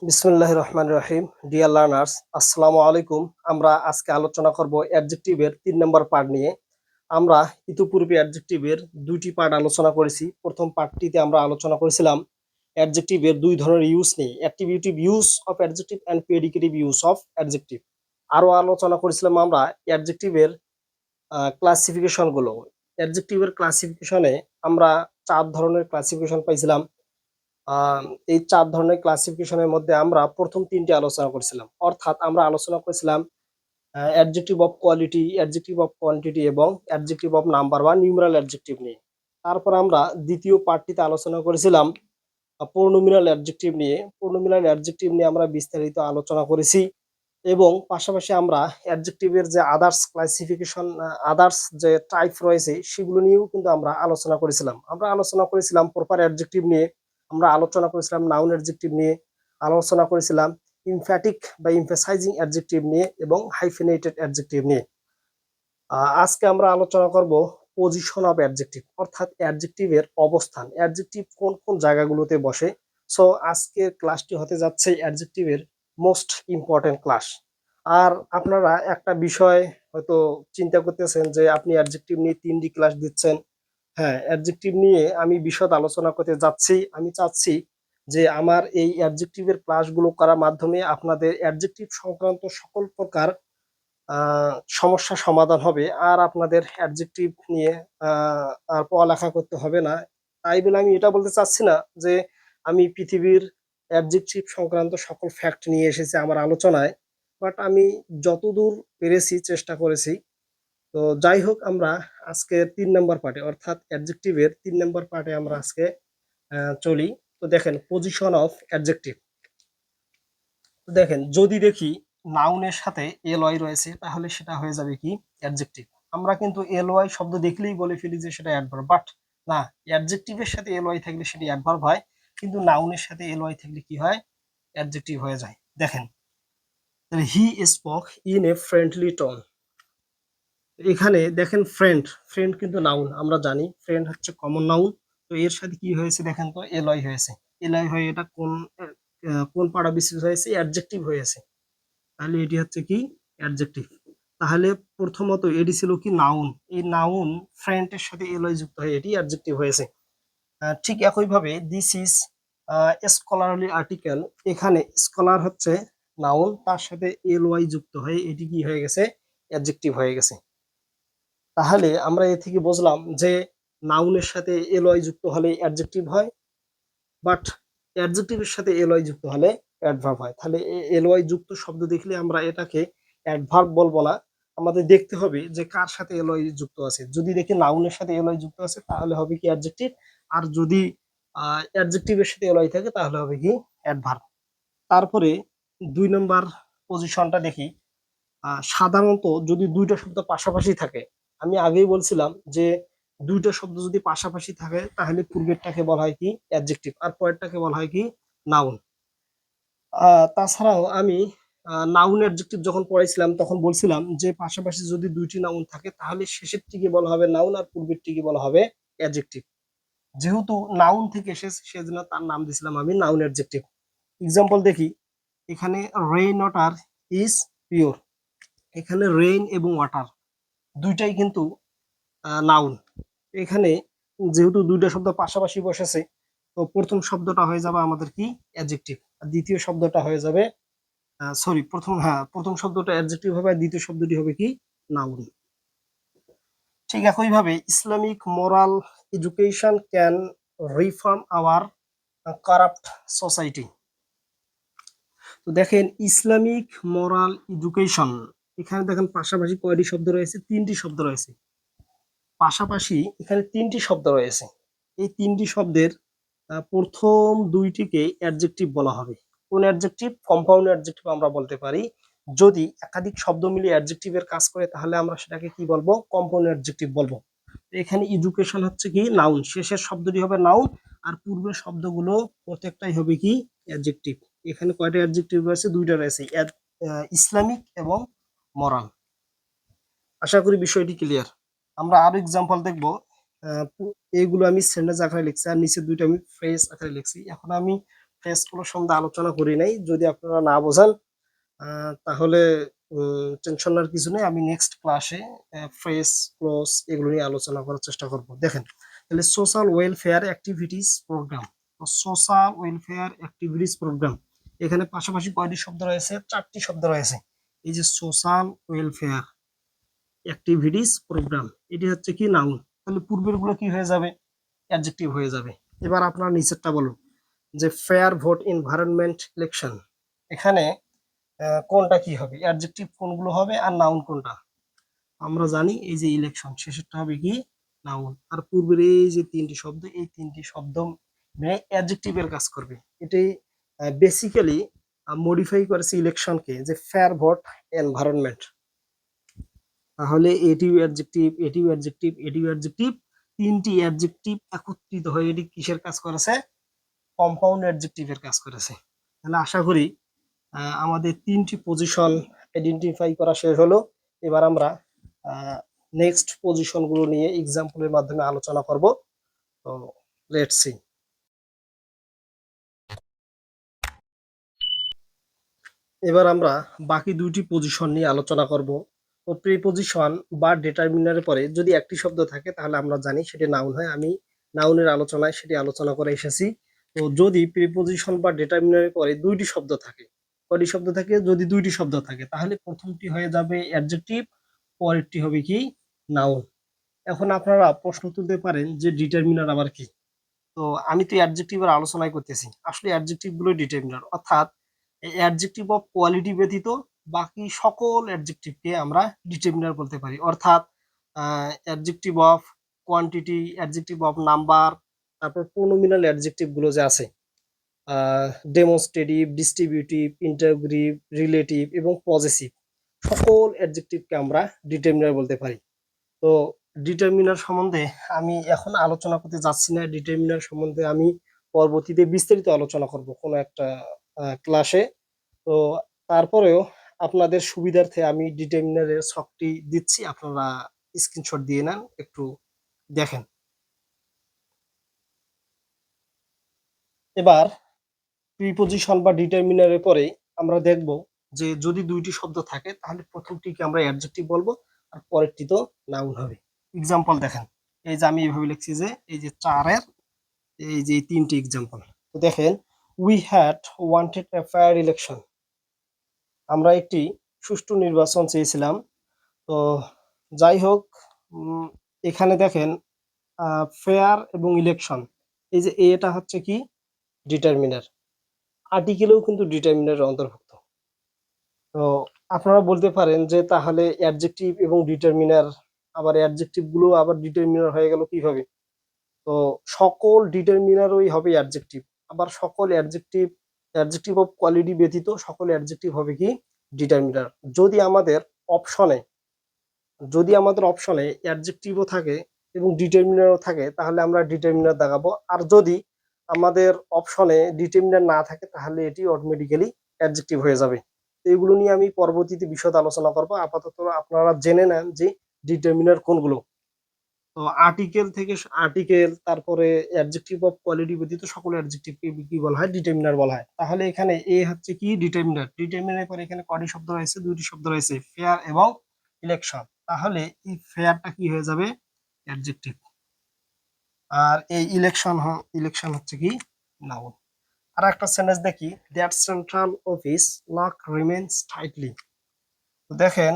বিসমিল্লাহির রহমানির রহিম। Dear learners, আসসালামু আলাইকুম। আমরা আজকে আলোচনা করব অ্যাডজেক্টিভের ৩ নম্বর পার্ট নিয়ে। আমরা ইতিপূর্বে অ্যাডজেক্টিভের ২টি পার্ট আলোচনা করেছি। প্রথম পার্টটিতে আমরা আলোচনা করেছিলাম অ্যাডজেক্টিভের ২ ধরনের ইউজ নিয়ে, attributive use of adjective and predicative use of adjective. আরও আলোচনা করেছিলাম আমরা অ্যাডজেক্টিভের ক্লাসিফিকেশন গুলো। অ্যাডজেক্টিভের ক্লাসিফিকেশনে আমরা ৪ ধরনের ক্লাসিফিকেশন পাইছিলাম। এই ৪ ধরনের ক্লাসিফিকেশনের মধ্যে আমরা প্রথম ৩টি আলোচনা করেছিলাম। অর্থাৎ আমরা আলোচনা করেছিলাম adjective of quality, adjective of quantity এবং অ্যাডজেক্টিভ অফ নাম্বার বা নিউমেরাল অ্যাডজেক্টিভ নিয়ে। তারপর আমরা দ্বিতীয় পার্টটিতে আলোচনা করেছিলাম প্রোনোমিনাল অ্যাডজেক্টিভ নিয়ে। প্রোনোমিনাল অ্যাডজেক্টিভ নিয়ে আমরা বিস্তারিত আলোচনা করেছি এবং পাশাপাশি আমরা অ্যাডজেক্টিভের যে আদার্স ক্লাসিফিকেশন, আদার্স যে টাইপ রয়েছে সেগুলো নিয়েও কিন্তু আমরা আলোচনা করেছিলাম। আমরা আলোচনা করেছিলাম প্রপার অ্যাডজেক্টিভ নিয়ে, আমরা আলোচনা করেছিলাম নাউন অ্যাডজেক্টিভ নিয়ে, আলোচনা করেছিলাম ইমফ্যাটিক বা এমফাসাইজিং অ্যাডজেক্টিভ নিয়ে এবং হাইফেনেটেড অ্যাডজেক্টিভ নিয়ে। আজকে আমরা আলোচনা করব পজিশন অফ অ্যাডজেক্টিভ, অর্থাৎ অ্যাডজেক্টিভের অবস্থান, অ্যাডজেক্টিভ কোন কোন জায়গাগুলোতে বসে। সো আজকের ক্লাসটি হতে যাচ্ছে অ্যাডজেক্টিভের মোস্ট ইম্পর্টেন্ট ক্লাস। আর আপনারা একটা বিষয় হয়তো চিন্তা করতেছেন যে আপনি অ্যাডজেক্টিভ নিয়ে 3টি ক্লাস দিচ্ছেন। হ্যাঁ, অ্যাডজেক্টিভ নিয়ে আমি বিশদ আলোচনা করতে যাচ্ছি। আমি চাচ্ছি যে আমার এই অ্যাডজেক্টিভের ক্লাসগুলো করার মাধ্যমে আপনাদের অ্যাডজেক্টিভ সংক্রান্ত সকল প্রকার সমস্যার সমাধান হবে। আর আপনাদের অ্যাডজেক্টিভ নিয়ে আর পড়ালেখা করতে হবে না। তাই বলে আমি এটা বলতে চাচ্ছি না যে আমি পৃথিবীর অ্যাডজেক্টিভ সংক্রান্ত সকল ফ্যাক্ট নিয়ে এসেছি আমার আলোচনায়। বাট আমি যতদূর পেরেছি চেষ্টা করেছি। তো যাই হোক, আমরা আজকে ৩ নম্বর পার্টে অর্থাৎ অ্যাডজেক্টিভের ৩ নম্বর পার্টে আমরা আজকে চলি। তো দেখেন পজিশন অফ অ্যাডজেক্টিভ। তো দেখেন, যদি দেখি নাউনের সাথে এলওয়াই রয়েছে তাহলে সেটা হয়ে যাবে কি অ্যাডজেক্টিভ। আমরা কিন্তু এলওয়াই শব্দ দেখলেই বলে ফেলি যে সেটা অ্যাডভার্ব, বাট না, অ্যাডজেক্টিভের সাথে এলওয়াই থাকলে সেটি অ্যাডভার্ব হয়, কিন্তু নাউনের সাথে এলওয়াই থাকলে কি হয়, অ্যাডজেক্টিভ হয়ে যায়। দেখেন, he spoke in a friendly tone. এখানে দেখেন ফ্রেন্ড, ফ্রেন্ড কিন্তু নাউন, আমরা জানি ফ্রেন্ড হচ্ছে কমন নাউন। তো এর সাথে কি হয়েছে দেখেন তো, এলওয়াই হয়েছে। এলওয়াই হয়ে এটা কোন পাড়া বিশেষ হয়েছে, অ্যাডজেক্টিভ হয়েছে। তাহলে এটি হচ্ছে কি অ্যাডজেক্টিভ। তাহলে প্রথমত এটি ছিল কি নাউন, এই নাউন ফ্রেন্ডের সাথে এলওয়াই যুক্ত হয়ে এটি অ্যাডজেক্টিভ হয়েছে। ঠিক একইভাবে দিস ইজ স্কলারলি আর্টিকেল, এখানে স্কলার হচ্ছে নাউন, তার সাথে এলওয়াই যুক্ত হয়ে এটি কি হয়ে গেছে, অ্যাডজেক্টিভ হয়ে গেছে। তাহলে আমরা এ থেকে বুঝলাম যে নাউনের সাথে এলওয়াই যুক্ত হলে অ্যাডজেক্টিভ হয়, বাট অ্যাডজেক্টিভের সাথে এলওয়াই যুক্ত হলে অ্যাডভার্ব হয়। তাহলে এলওয়াই যুক্ত শব্দ দেখলে আমরা এটাকে অ্যাডভার্ব বলবো না, আমাদের দেখতে হবে যে কার সাথে এলওয়াই যুক্ত আছে। যদি দেখি নাউনের সাথে এলওয়াই যুক্ত আছে তাহলে হবে কি অ্যাডজেক্টিভ, আর যদি অ্যাডজেক্টিভের সাথে এলওয়াই থাকে তাহলে হবে কি অ্যাডভার্ব। তারপরে ২ নম্বর পজিশনটা দেখি। সাধারণত যদি ২টা শব্দ পাশাপাশি থাকে, আমি আগেই বলছিলাম যে ২টা শব্দ যদি পাশাপাশি থাকে তাহলে পূর্বেরটাকে বলা হয় কি অ্যাডজেক্টিভ আর পরেরটাকে বলা হয় কি নাউন। তাছাড়াও আমি নাউন অ্যাডজেক্টিভ যখন পড়াইছিলাম তখন বলছিলাম যে পাশাপাশি যদি ২টি নাউন থাকে তাহলে শেষেরটিকে বলা হবে নাউন আর পূর্বেরটিকে বলা হবে অ্যাডজেক্টিভ। যেহেতু নাউন থেকে এসেছে সেজন্য তার নাম দিয়েছিলাম আমি নাউন অ্যাডজেক্টিভ। এক্সাম্পল দেখি, এখানে রেইন ওয়াটার ইজ পিওর। এখানে রেইন এবং ওয়াটার দুইটাই কিন্তু নাউন। এখানে যেহেতু ২টা শব্দ পাশাপাশি বসেছে, তো প্রথম শব্দটা হয়ে যাবে আমাদের কি অ্যাডজেক্টিভ, আর দ্বিতীয় শব্দটা হয়ে যাবে প্রথম শব্দটা অ্যাডজেক্টিভ হবে আর দ্বিতীয় শব্দটি হবে কি নাউন। ঠিক একইভাবে Islamic moral education can reform our corrupt society. তো দেখেন ইসলামিক মোরাল এডুকেশন, এখানে দেখেন পাশাপাশি কয়টি শব্দ রয়েছে, 3টি শব্দ রয়েছে। পাশাপাশি এখানে 3টি শব্দ রয়েছে। এই 3টি শব্দের প্রথম 2টিকে অ্যাডজেক্টিভ বলা হবে। কোন অ্যাডজেক্টিভ? কম্পাউন্ড অ্যাডজেক্টিভ আমরা বলতে পারি। যদি একাধিক শব্দ মিলে অ্যাডজেক্টিভের কাজ করে তাহলে আমরা সেটাকে কি বলবো, কম্পাউন্ড অ্যাডজেক্টিভ বলবো। এখানে এডুকেশন হচ্ছে কি নাউন, শেষের শব্দটি হবে নাউন আর পূর্বের শব্দগুলো প্রত্যেকটাই হবে কি অ্যাডজেক্টিভ। এখানে কয়টা অ্যাডজেক্টিভ রয়েছে? 2টা রয়েছে, ইসলামিক এবং মোরাল। আশা করি বিষয়টি ক্লিয়ার। আমরা আরো এক্সাম্পল দেখবো। এইগুলো আমি সেন্টেন্স আকারে লিখছি আর নিচে 2টা আমি ফ্রেজ আকারে লিখছি। এখন আমি ফ্রেজগুলো সম্বন্ধে আলোচনা করি নাই। যদি আপনারা না বোঝেন তাহলে টেনশন নেওয়ার কিছু নেই। আমি নেক্সট ক্লাসে ফ্রেজ ক্লোজ এগুলো নিয়ে আলোচনা করার চেষ্টা করব। দেখেন তাহলে social welfare activities programme, social welfare activities programme, এখানে পাশাপাশি কয়টি শব্দ রয়েছে? 4টি শব্দ রয়েছে। এই যে সোশ্যাল ওয়েলফেয়ার অ্যাক্টিভিটিস প্রোগ্রাম, এটি হচ্ছে কি নাউন। তাহলে পূর্বের গুলো কি হয়ে যাবে? অ্যাডজেক্টিভ হয়ে যাবে। এবার আপনার নিচেরটা বলুন যে ফেয়ার ভোট এনভায়রনমেন্ট ইলেকশন, এখানে কোনটা কি হবে? অ্যাডজেক্টিভ কোনগুলো হবে আর নাউন কোনটা? আমরা জানি এই যে ইলেকশন শেষেরটা হবে কি নাউন, আর পূর্বের এই যে 3টি শব্দ, এই 3টি শব্দ মিলে অ্যাডজেক্টিভের কাজ করবে। এটাই বেসিক্যালি মডিফাই করেছে ইলেকশনকে, যে ফেয়ার ভোট এনভায়রনমেন্ট। তাহলে এটিও অ্যাডজেক্টিভ, এটিও অ্যাডজেক্টিভ, এটিও অ্যাডজেক্টিভ, 3টি অ্যাডজেক্টিভ একত্রিত হয়ে এটি কিসের কাজ করেছে? কম্পাউন্ড অ্যাডজেক্টিভের কাজ করেছে। তাহলে আশা করি আমাদের 3টি পজিশন আইডেন্টিফাই করা শেষ হলো। এবার আমরা নেক্সট পজিশনগুলো নিয়ে এক্সাম্পলের মাধ্যমে আলোচনা করব। তো লেটস সি। এবার আমরা বাকি 2টি পজিশন নিয়ে আলোচনা করব। তো প্রিপজিশন বা ডিটারমিনারের পরে যদি একটি শব্দ থাকে তাহলে আমরা জানি সেটি নাউন হয়। আমি নাউনের আলোচনায় সেটি আলোচনা করে এসেছি। তো যদি প্রিপজিশন বা ডিটারমিনারের পরে 2টি শব্দ থাকে, কয়টি শব্দ থাকে? যদি 2টি শব্দ থাকে তাহলে প্রথমটি হয়ে যাবে অ্যাডজেক্টিভ, পরেরটি হবে কি নাউন। এখন আপনারা প্রশ্ন তুলতে পারেন যে ডিটারমিনার আবার কি? তো আমি তো অ্যাডজেক্টিভের আলোচনায় করতেছি, আসলে অ্যাডজেক্টিভ গুলো ডিটারমিনার, অর্থাৎ অ্যাডজেক্টিভ অফ কোয়ালিটি ব্যতীত বাকি সকল অ্যাডজেক্টিভকে আমরা ডিটারমিনার বলতে পারি। অর্থাৎ adjective of quantity, adjective of number, তারপর প্রোনোমিনাল অ্যাডজেক্টিভ গুলো যে আছে, ডেমনস্ট্রেটিভ, ডিস্ট্রিবিউটিভ, ইন্টারগ্রিভ, রিলেটিভ এবং পজেসিভ, সকল অ্যাডজেক্টিভকে আমরা ডিটারমিনার বলতে পারি। তো ডিটারমিনার সম্বন্ধে আমি এখন আলোচনা করতে যাচ্ছি না। ডিটারমিনার সম্বন্ধে আমি পরবর্তীতে বিস্তারিত আলোচনা করব কোনো একটা ক্লাসে। তো তারপরেও আপনাদের সুবিধার্থে আমি ডিটারমিনারের ছকটি দিচ্ছি, আপনারা স্ক্রিনশট দিয়ে নেন, একটু দেখেন। এবার প্রিপজিশন বা ডিটারমিনারের পরে আমরা দেখব যে যদি 2টি শব্দ থাকে তাহলে প্রথমটিকে আমরা অ্যাডজেক্টিভ বলবো আর পরেরটি তো নাউন হবে। এক্সাম্পল দেখেন, এই যে আমি এইভাবে লিখছি যে এই যে 4-এর এই যে 3টি এক্সাম্পল। তো দেখেন, we had wanted a fair election, আমরা একটি সুষ্ঠু নির্বাচন চেয়েছিলাম। তো যাই হোক, এখানে দেখেন ফেয়ার এবং ইলেকশন, এই যে এটা হচ্ছে কি ডিটারমিনার, আর্টিকেলেও কিন্তু ডিটারমিনারের অন্তর্ভুক্ত। তো আপনারা বলতে পারেন যে তাহলে অ্যাডজেক্টিভ এবং ডিটারমিনার, আবার অ্যাডজেক্টিভ গুলো আবার ডিটারমিনার হয়ে গেল কিভাবে? তো সকল ডিটারমিনারই হবে অ্যাডজেক্টিভ, আবার সকল অ্যাডজেক্টিভ, অ্যাডজেক্টিভ অফ কোয়ালিটি ব্যতীত সকল অ্যাডজেক্টিভ হবে কি ডিটারমিনার। যদি আমাদের অপশনে, যদি আমাদের অপশনে অ্যাডজেক্টিভও থাকে এবং ডিটারমিনারও থাকে তাহলে আমরা ডিটারমিনার দেখাবো, আর যদি আমাদের অপশনে ডিটারমিনার না থাকে তাহলে এটি অটোমেটিক্যালি অ্যাডজেক্টিভ হয়ে যাবে। এগুলো নিয়ে আমি পরবর্তীতে বিশদ আলোচনা করব। আপাতত আপনারা জেনে নেন যে ডিটারমিনার কোনগুলো। তো আর্টিকেল থেকে, আর্টিকেল, তারপরে অ্যাডজেক্টিভ অফ কোয়ালিটি ব্যতীত সকল অ্যাডজেক্টিভকে কি বলা হয়? ডিটারমিনার বলা হয়। তাহলে এখানে এ হচ্ছে কি ডিটারমিনার। ডিটারমিনারের পরে এখানে কয়টি শব্দ রয়েছে? 2টি শব্দ রয়েছে, ফেয়ার এবং ইলেকশন। তাহলে এই ফেয়ারটা কি হয়ে যাবে? অ্যাডজেক্টিভ, আর এই ইলেকশন, ইলেকশন হচ্ছে কি নাউন। আর একটা সেন্টেন্স দেখি, that central office lock remains tightly. তো দেখেন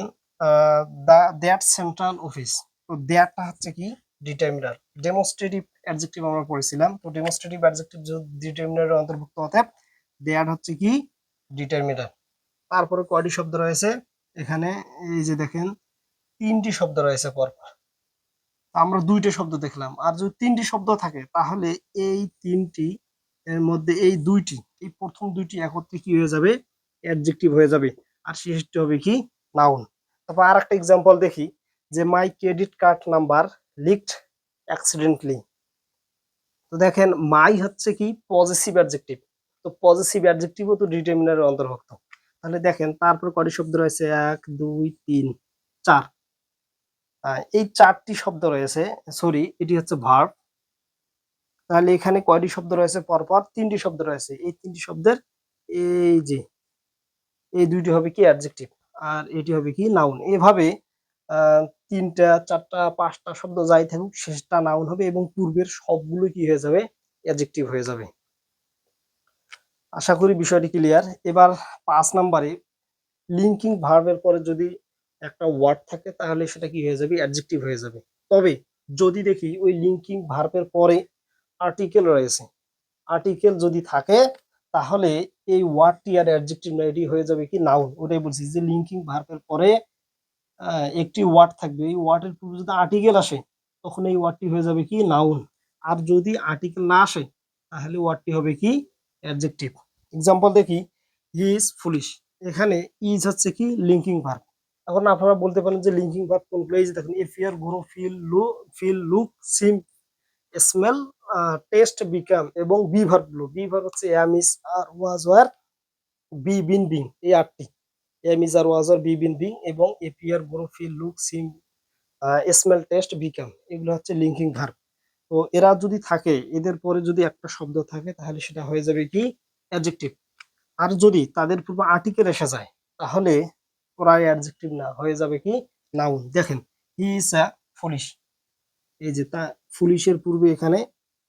দ্যাট সেন্ট্রাল অফিস, তো দ্যাটটা হচ্ছে কি ডিটারমিনার। ডেমনস্ট্রেটিভ অ্যাডজেক্টিভ আমরা পড়েছিলাম, তো ডেমনস্ট্রেটিভ অ্যাডজেক্টিভ ডিটারমিনারের অন্তর্ভুক্ত, অতএব দ্যাট হচ্ছে কি ডিটারমিনার। তারপরে কয়টি শব্দ রয়েছে এখানে? এই যে দেখেন 3টি শব্দ রয়েছে পরপর, আমরা 2টি শব্দ দেখলাম। আর যদি 3টি শব্দ থাকে তাহলে এই 3টি এর মধ্যে এই 2টি, এই প্রথম 2টি একত্রে কি হয়ে যাবে? অ্যাডজেক্টিভ হয়ে যাবে, আর শেষটি হবে কি নাউন। তারপর আর একটা এক্সাম্পল দেখি, যে মাই credit card number leaked accidentally. তো দেখেন মাই হচ্ছে কি পজেসিভ অ্যাডজেক্টিভ, তো পজেসিভ অ্যাডজেক্টিভও তো ডিটারমিনারের অন্তর্ভুক্ত। তাহলে দেখেন তারপর কয়টি শব্দ রয়েছে? 1 2 3 4, এই 4টি শব্দ রয়েছে। সরি, এটি হচ্ছে ভার্ব। তাহলে এখানে কয়টি শব্দ রয়েছে? পরপর 3টি শব্দ রয়েছে। এই 3টি শব্দের এই যে এই দুইটি হবে কি অ্যাডজেক্টিভ, আর এটি হবে কি নাউন। এভাবে 3টা 4টা 5টা শব্দ যাই থাকুক শেষটা নাউন হবে এবং পূর্বের সবগুলো কি হয়ে যাবে? অ্যাডজেক্টিভ হয়ে যাবে। আশা করি বিষয়টি ক্লিয়ার। এবার 5 নম্বরে লিঙ্কিং ভার্বের পরে যদি একটা ওয়ার্ড থাকে তাহলে সেটা কি হয়ে যাবে? অ্যাডজেক্টিভ হয়ে যাবে। তবে যদি দেখি ওই লিঙ্কিং ভার্বের পরে আর্টিকেল রয়েছে, আর্টিকেল যদি থাকে তাহলে এই ওয়ার্ডটি আর অ্যাডজেক্টিভ না, এটি হয়ে যাবে কি নাউন। ওটাই বলছি যে লিঙ্কিং ভার্বের পরে একটি ওয়ার্ড থাকবে, এই ওয়ার্ডের পূর্বে যদি আর্টিকেল আসে তখন এই ওয়ার্ডটি হয়ে যাবে কি নাউন। আর যদি আর্টিকেল না আসে তাহলে ওয়ার্ডটি হবে কি অ্যাডজেক্টিভ। এক্সাম্পল দেখি, হি ইজ ফুলিশ। এখানে ইজ হচ্ছে কি লিঙ্কিং ভার্ব। এখন আপনারা বলতে পারেন যে লিঙ্কিং ভার্ব কোনগুলো? এই যে দেখুন, appear, grow, feel, look, seem, smell, taste, become এবং বি ভার্ব গুলো। বি ভার্ব হচ্ছে am, is, are, was, were, be, been, being, এই 8টি। Am, is, are, was, were, be, been, being এবং appear, grow, feel, look, seem, smell, taste, become, এগুলো হচ্ছে linking verb. তো এরা যদি থাকে, এদের পরে যদি একটা শব্দ থাকে তাহলে সেটা হয়ে যাবে কি অ্যাডজেক্টিভ। আর যদি তাদের পূর্বে আর্টিকেল এসে যায় তাহলে ওরা অ্যাডজেক্টিভ না, হয়ে যাবে কি নাউন। দেখেন, হি ইজ আ ফুলিশ। এই যে তা ফুলিশের পূর্বে এখানে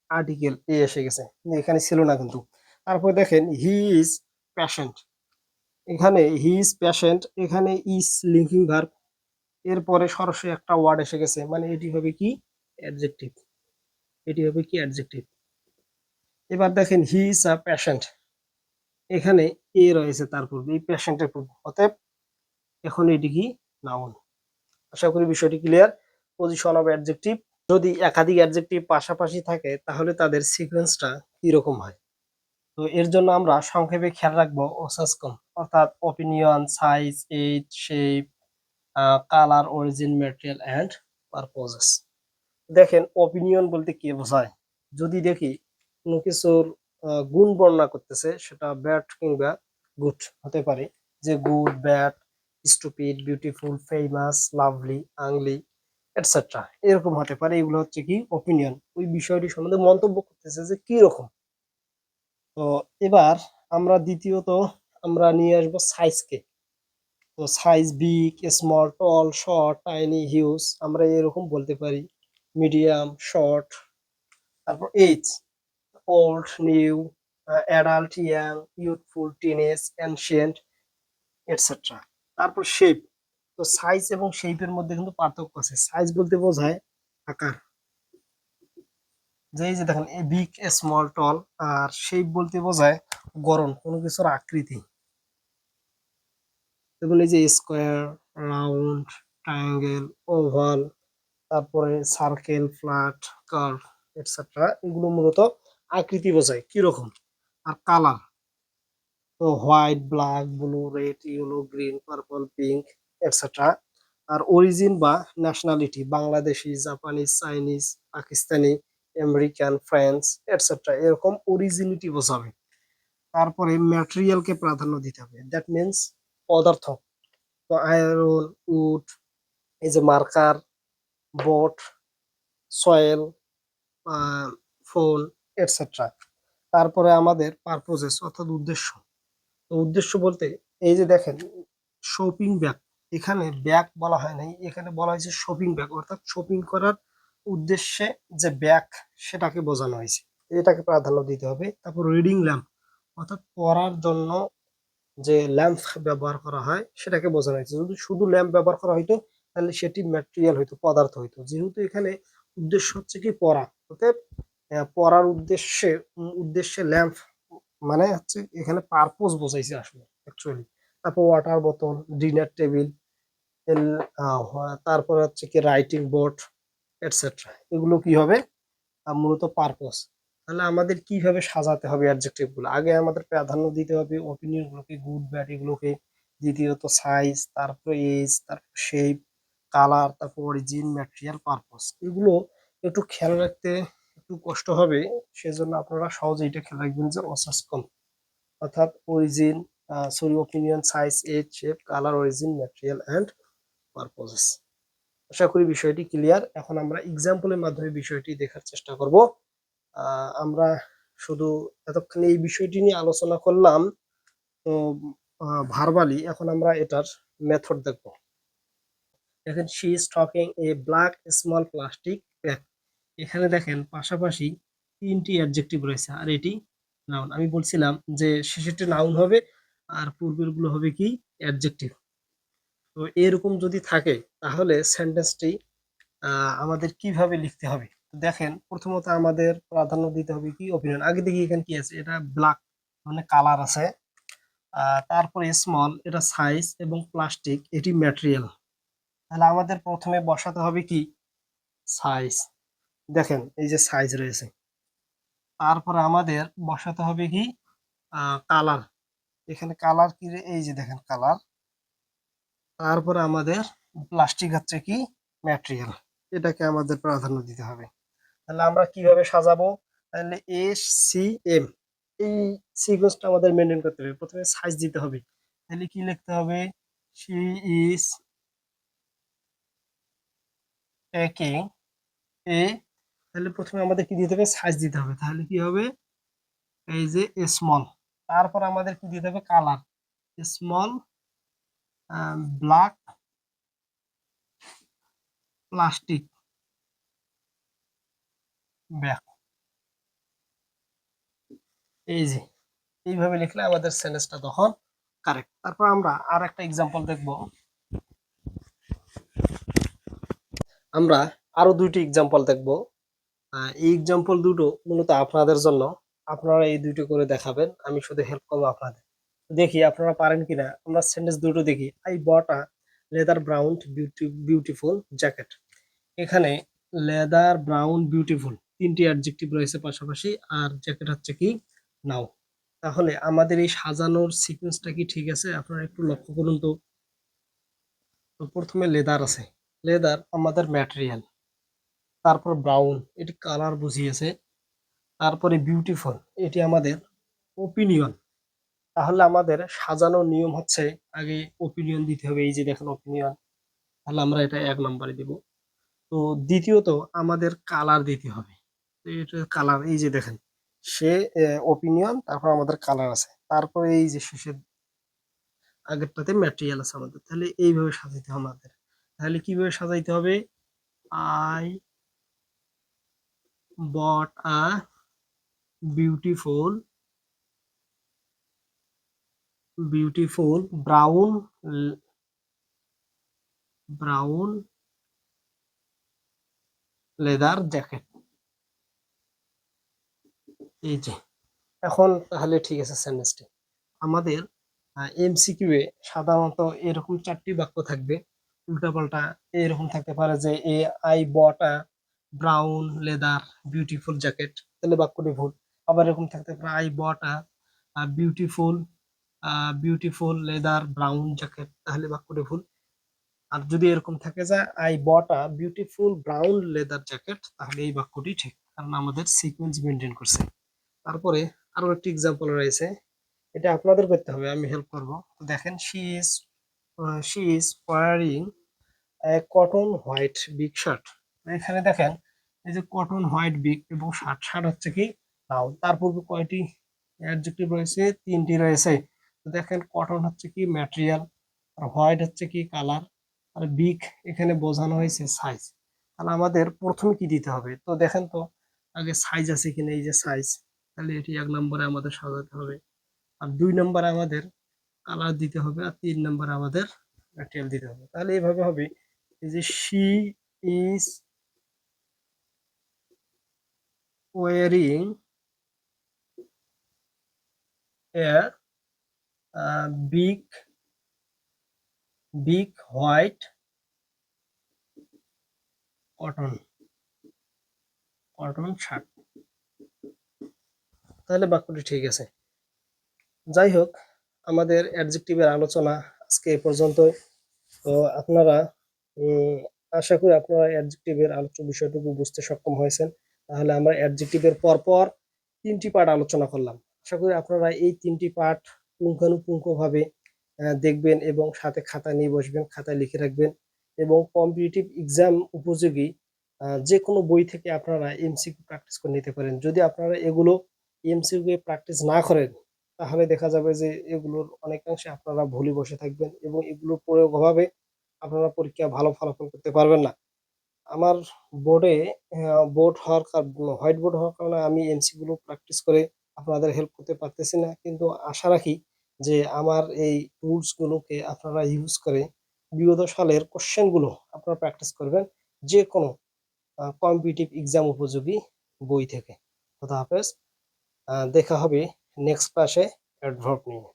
আর্টিকেল এ এসে গেছে, এখানে ছিল না কিন্তু। তারপর দেখেন হি ইজ প্যাশেন্ট। এখানে হি ইজ প্যাশেন্ট, এখানে ইজ লিঙ্কিং ভার্ব, এরপরে সরাসরি একটা ওয়ার্ড এসে গেছে, মানে এটি হবে কি অ্যাডজেক্টিভ। এটি হবে কি অ্যাডজেক্টিভ। এবার দেখেন হি ইজ আ প্যাশেন্ট, এখানে এ রয়েছে তার পূর্বে, এই প্যাশেন্টের পূর্বে, অতএব এখন এটি কি নাউন। আশা করি বিষয়টি ক্লিয়ার। পজিশন অফ অ্যাডজেক্টিভ, যদি একাধিক অ্যাডজেক্টিভ পাশাপাশি থাকে তাহলে তাদের সিকোয়েন্সটা কিরকম হয়। তো এর জন্য আমরা সংক্ষেপে খেয়াল রাখবো ওসাসকম, অর্থাৎ opinion, size, age, shape, colour, origin, material and purposes. দেখেন অপিনিয়ন বলতে কি বোঝায়? যদি দেখি কোনো কিছুর গুণ বর্ণনা করতেছে, সেটা ব্যাড কিংবা গুড হতে পারে, যে good, bad, stupid, beautiful, famous, lovely, ugly, etcetera, এরকম হতে পারে। এগুলো হচ্ছে কি অপিনিয়ন, ওই বিষয়টি সম্বন্ধে মন্তব্য করতেছে যে কি রকম। তো এবার আমরা দ্বিতীয়ত আমরা নিয়ে আসবো সাইজকে। তো size big, small, tall, short, tiny, huge, আমরা এরকম বলতে পারি। মিডিয়াম, শর্ট, তারপর age, old, new, adult, young, youthful, teenage, ancient, etcetera. তারপর শেপ। তো সাইজ এবং শেপের মধ্যে কিন্তু পার্থক্য আছে। সাইজ বলতে বোঝায় আকার, যে এই যে দেখেন এই বিগ, স্মল, টল। আর শেপ বলতে বোঝায় গড়ন, কোনো কিছুর আকৃতি। যেমন এই যে স্কোয়ার, রাউন্ড, ট্রায়াঙ্গেল, ওভাল, তারপরে সার্কেল, ফ্ল্যাট, কার্ভ, এটসেট্রা, এগুলো মূলত আকৃতি বোঝায় কিরকম। আর কালার, তো white, black, blue, red, yellow, green, purple, pink, etcetera. আর অরিজিন বা nationality, Bangladeshi, Japanese, Chinese, Pakistani, American, French, etcetera, এরকম অরিজিনিটি বোঝাবে। তারপরে ম্যাটেরিয়ালকে প্রাধান্য দিতে হবে, দ্যাট মিনস পদার্থ। তো আয়রন, উড, এই যে marker, boat, soil, phone, etcetera. তারপরে আমাদের পারপোজেস অর্থাৎ উদ্দেশ্য। তো উদ্দেশ্য বলতে এই যে দেখেন শপিং ব্যাগ, এখানে ব্যাগ বলা হয় নাই, এখানে বলা হয়েছে শপিং ব্যাগ, অর্থাৎ শপিং করার উদ্দেশ্যে যে ব্যাগ সেটাকে বোঝানো হয়েছে, এটাকে প্রাধান্য দিতে হবে। তারপর রিডিং ল্যাম্প, অর্থাৎ পড়ার জন্য যে ল্যাম্প ব্যবহার করা হয় সেটাকে বোঝানো হয়েছে। যদি শুধু ল্যাম্প ব্যবহার করা হইতো তাহলে সেটি ম্যাটেরিয়াল হইতো, পদার্থ হইতো। যেহেতু এখানে উদ্দেশ্য হচ্ছে কি পড়া, অতএব পড়ার উদ্দেশ্যে ল্যাম্প মানে হচ্ছে এখানে পারপোজ বোঝাইছে আসলে অ্যাকচুয়ালি। তারপর ওয়াটার বোতল, ডিনার টেবিল, তারপর হচ্ছে কি রাইটিং বোর্ড, এটসেট্রা, এগুলো কি হবে মূলত পারপোজ। তাহলে আমাদের কিভাবে সাজাতে হবে অ্যাডজেক্টিভ গুলো? আগে আমাদের প্রাধান্য দিতে হবে অপিনিয়ন গুলোকে, গুড ব্যাড এগুলোকে। দ্বিতীয়ত সাইজ, তারপর এজ, তারপর শেপ, কালার, তারপর অরিজিন, ম্যাটেরিয়াল, পারপোজ। এগুলো একটু খেয়াল রাখতে একটু কষ্ট হবে, সেজন্য আপনারা সহজে এটা খেয়াল রাখবেন যে অসাসকম, অর্থাৎ origin, opinion, size, age, shape, colour, origin, material and purposes. আশা করি বিষয়টি ক্লিয়ার। এখন আমরা এক্সাম্পলের মাধ্যমে বিষয়টি দেখার চেষ্টা করব। আমরা শুধু এতক্ষণ এই বিষয়টি নিয়ে আলোচনা করলাম। তো ভার্বালি এখন আমরা এটার মেথড দেখব। দেখেন, she is talking A black small plastic bag. এখানে দেখেন পাশাপাশি তিনটি অ্যাডজেক্টিভ রয়েছে, আর এটি নাউন। আমি বলছিলাম যে শেষেরটি নাউন হবে আর পূর্বের গুলো হবে কি অ্যাডজেক্টিভ। তো এরকম যদি থাকে তাহলে সেন্টেন্সটি আমাদের কিভাবে লিখতে হবে? দেখেন, প্রথমত আমাদের প্রাধান্য দিতে হবে কি অপিনিয়ন। আগে দেখি এখানে কি আছে, এটা ব্ল্যাক মানে কালার আছে। তারপরে স্মল এটা সাইজ এবং প্লাস্টিক এটি ম্যাটেরিয়াল। তাহলে আমাদের প্রথমে বসাতে হবে কি সাইজ। দেখেন এই যে সাইজ রয়েছে। তারপরে আমাদের বসাতে হবে কি কালার। এখানে কালার কি এই যে দেখেন কালার। তারপরে আমাদের প্লাস্টিক হচ্ছে কি ম্যাটেরিয়াল। এটাকে আমাদের প্রাধান্য দিতে হবে। তাহলে আমরা কিভাবে সাজাবো? তাহলে SCM এই সিকোয়েন্সটা আমাদের মেনটেন করতে হবে। প্রথমে সাইজ দিতে হবে। তাহলে কি লিখতে হবে? She is taking a. তাহলে প্রথমে আমাদের কি দিতে হবে? সাইজ দিতে হবে। তাহলে কি হবে? এই যে স্মল। তারপর আমাদের কি দিতে হবে? Colour. Small black plastic bag. এই যে এইভাবে লিখলে আমাদের সেন্টেন্সটা তখন কারেক্ট। তারপর আমরা আর একটা এক্সাম্পল দেখব। আমরা আরো দুইটি এক্সাম্পল দেখব। এই এক্সাম্পল দুটো মূলত আপনাদের জন্য। আপনারা এই দুটো করে দেখাবেন, আমি শুধু হেল্প করবো আপনাদের। দেখি আপনারা পারেন কিনা। আমরা সেন্টেন্স দুটো দেখি। I bought a leather brown beautiful jacket. এখানে লেদার ব্রাউন বিউটিফুল তিনটি অ্যাডজেক্টিভ রয়েছে পাশাপাশি, আর জ্যাকেট হচ্ছে কি নাও। তাহলে আমাদের এই সাজানোর সিকোয়েন্সটা কি ঠিক আছে? আপনারা একটু লক্ষ্য করুন তো। তো প্রথমে লেদার আছে, লেদার আমাদের ম্যাটেরিয়াল। তারপর ব্রাউন এটি কালার বুঝিয়েছে। তারপরে বিউটিফুল এটি আমাদের ওপিনিয়ন। তাহলে আমাদের সাজানোর নিয়ম হচ্ছে আগে ওপিনিয়ন দিতে হবে। এই যে দেখেন ওপিনিয়ন। তাহলে আমরা এটা 1 নম্বরে দিব। তো দ্বিতীয়ত আমাদের কালার দিতে হবে। তো এটা কালার, এই যে দেখেন সে ওপিনিয়ন, তারপর আমাদের কালার আছে, তারপরে এই যে শেষের আগেরটাতে ম্যাটেরিয়াল আছে আমাদের। তাহলে এইভাবে সাজাইতে হবে আমাদের। তাহলে কিভাবে সাজাইতে হবে? I bought a beautiful beautiful brown leather jacket. এই যে এখন তাহলে ঠিক আছে সেন্টেন্সটি। আমাদের এমসিকিউ এ সাধারণত এরকম 4টি বাক্য থাকবে। উল্টাপাল্টা এরকম থাকতে পারে যে I bought a brown leather beautiful jacket, তাহলে বাক্যটি ভুল। আবার এরকম থাকতে পারে I bought a beautiful beautiful leather brown jacket, তাহলে বাক্যটি ভুল। আর যদি এরকম থাকে যে I bought a beautiful brown leather jacket, তাহলে এই বাক্যটি ঠিক, কারণ আমাদের সিকোয়েন্স মেনটেন করছে। তারপরে আরো একটি এক্সাম্পল রয়েছে, এটা আপনাদের করতে হবে, আমি হেল্প করব। দেখেন, she is wearing cotton white big shirt. এখানে দেখেন এই যে কটন হোয়াইট বিগ এবং শার্ট। শার্ট হচ্ছে কি নাউন। তার পূর্বে কয়টি অ্যাডজেক্টিভ রয়েছে? 3টি রয়েছে। তো দেখেন কটন হচ্ছে কি ম্যাটেরিয়াল, আর হোয়াইট হচ্ছে কি কালার, আর বিগ এখানে বোঝানো হয়েছে সাইজ। তাহলে আমাদের প্রথমে কি দিতে হবে? তো দেখেন তো আগে সাইজ আছে কিনা। এই যে সাইজ, তাহলে এটি 1 নম্বরে আমাদের সাজাতে হবে। আর 2 নম্বরে আমাদের কালার দিতে হবে। আর 3 নম্বরে আমাদের ম্যাটেরিয়াল দিতে হবে। তাহলে এইভাবে হবে। এই যে she is wearing a big big white cotton cotton shirt. তাহলে বাক্যটি ঠিক আছে। যাই হোক, আমাদের অ্যাডজেক্টিভের আলোচনা আজকে এ পর্যন্তই। তো আপনারা আশা করি আপনারা অ্যাডজেক্টিভের আলোচ্য বিষয়টুকু বুঝতে সক্ষম হয়েছেন। তাহলে আমরা অ্যাডজেক্টিভের পরপর 3টি পার্ট আলোচনা করলাম। আশা করি আপনারা এই 3টি পার্ট পুঙ্খানুপুঙ্খভাবে দেখবেন এবং সাথে খাতা নিয়ে বসবেন, খাতায় লিখে রাখবেন এবং কম্পিটিটিভ এক্সাম উপযোগী যে কোনো বই থেকে আপনারা এমসিকিউ প্র্যাকটিস করে নিতে পারেন। যদি আপনারা এগুলো এমসিকিউ প্র্যাকটিস না করেন, তাহলে দেখা যাবে যে এগুলোর অনেকাংশে আপনারা ভুলে বসে থাকবেন এবং এগুলোর প্রয়োগ অভাবে আপনারা পরীক্ষায় ভালো ফলাফল করতে পারবেন না। আমার বোর্ডে হোয়াইট বোর্ড হওয়ার কারণে আমি এমসিকিউ গুলো প্র্যাকটিস করে আপনাদের হেল্প করতে পারতেছি না। কিন্তু আশা রাখি যে আমার এই টুলস গুলোকে আপনারা ইউজ করে বিগত সালের কোয়েশ্চেন গুলো আপনারা প্র্যাকটিস করবেন যেকোনো কম্পিটিটিভ এক্সাম উপযোগী বই থেকে। খোদা হাফেজ। দেখা হবে নেক্সট ক্লাসে অ্যাডভার্ব নিয়ে।